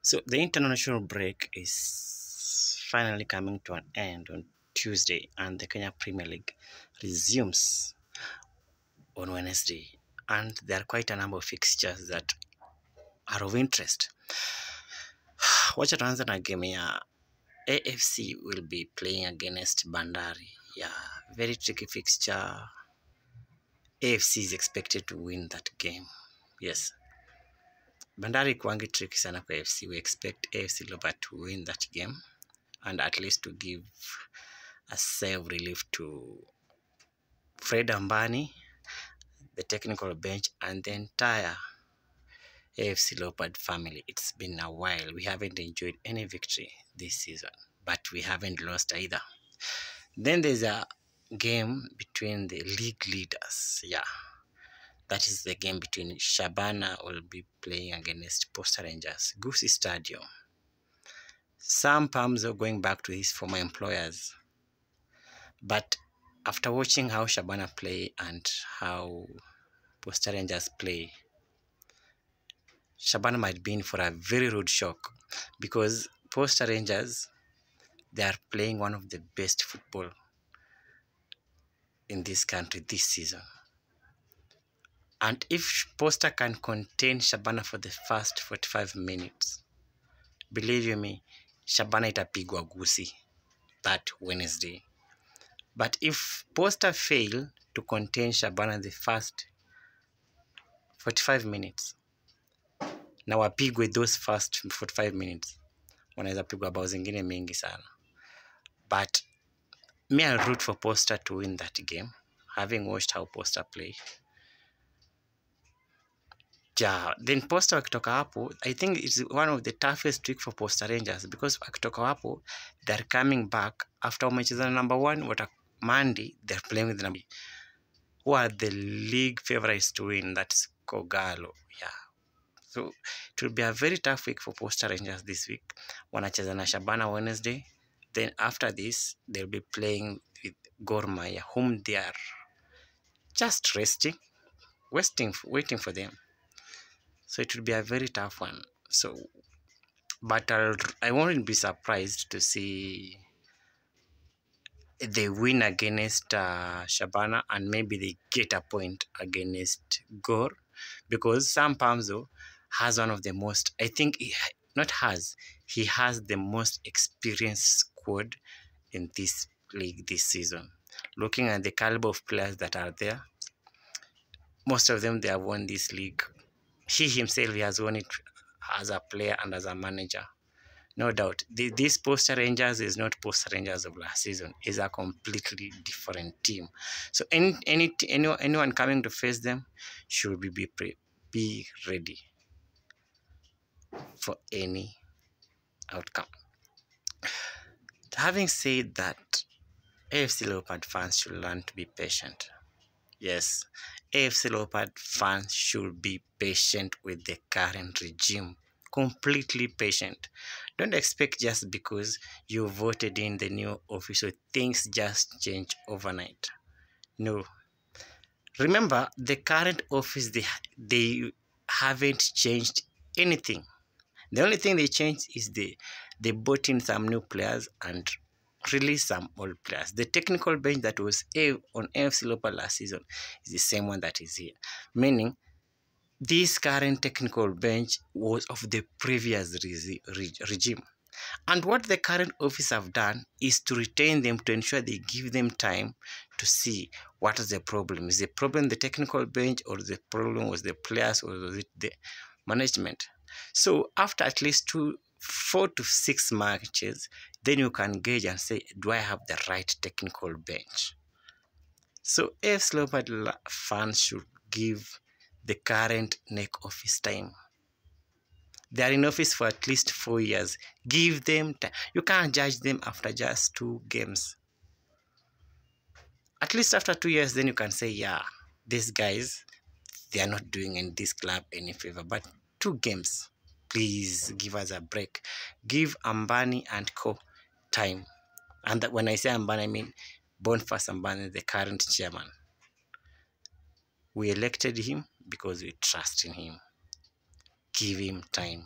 So the international break is finally coming to an end on Tuesday, and the Kenya Premier League resumes on Wednesday. And there are quite a number of fixtures that are of interest. Wacha tuanze na game ya AFC will be playing against Bandari. Yeah, very tricky fixture. AFC is expected to win that game. Yes. Bandari kwangi tricky sana kwa AFC. We expect AFC Leopards to win that game and at least to give a save relief to Fred Ambani, the technical bench, and the entire AFC Leopard family. It's been a while. We haven't enjoyed any victory this season, but we haven't lost either. Then there's a game between the league leaders. Yeah, that is the game between Shabana will be playing against Posta Rangers, Gusii Stadium. Sam Pamzo going back to his former employers. But after watching how Shabana play and how Posta Rangers play, Shabana might be in for a very rude shock because Posta Rangers, they are playing one of the best football in this country this season. And if Posta can contain Shabana for the first 45 minutes, believe you me, Shabana itapigwa Gusii that Wednesday. But if Posta fail to contain Shabana in the first 45 minutes, na wapigwe those first 45 minutes, wanaweza pigwa bao zingine mingi sana. But me, I'll root for Posta to win that game, having watched how Posta play. Yeah, then Posta wakitoka hapo, I think it's one of the toughest week for Posta Rangers because wakitoka hapo, they're coming back after wamecheza number 1, Monday, they're playing with number who are the league favorites to win, that's Kogalo. Yeah. So it will be a very tough week for Posta Rangers this week. Wanacheza na Shabana Wednesday. Then after this, they'll be playing with Gor Mahia, whom they are just resting, waiting for them. So it will be a very tough one. So, but I won't be surprised to see they win against Shabana and maybe they get a point against Gor because Sam Pamzo has one of the most, I think, he has the most experienced squad in this league this season. Looking at the caliber of players that are there, most of them, they have won this league. He himself, he has won it as a player and as a manager. No doubt. This Posta Rangers is not Posta Rangers of last season. It's a completely different team. So anyone coming to face them should be ready for any outcome. Having said that, AFC Leopard fans should learn to be patient. Yes, AFC Leopard fans should be patient with the current regime. Completely patient. Don't expect just because you voted in the new official, things just change overnight. No. Remember, the current office, they haven't changed anything. The only thing they changed is they brought in some new players and released some old players. The technical bench that was on AFC Leopard last season is the same one that is here. Meaning, this current technical bench was of the previous regime. And what the current office have done is to retain them to ensure they give them time to see what is the problem. Is the problem the technical bench, or the problem was the players, or was it the management? So after at least 4 to 6 matches, then you can gauge and say, do I have the right technical bench? So AFC Leopard fans should give the current NEC office time. They are in office for at least 4 years. Give them time. You can't judge them after just 2 games. At least after 2 years, then you can say, yeah, these guys, they are not doing in this club any favor. But 2 games, please give us a break. Give Ambani and co time. And when I say Ambani, I mean Boniface Ambani, the current chairman. We elected him because we trust in him. give him time.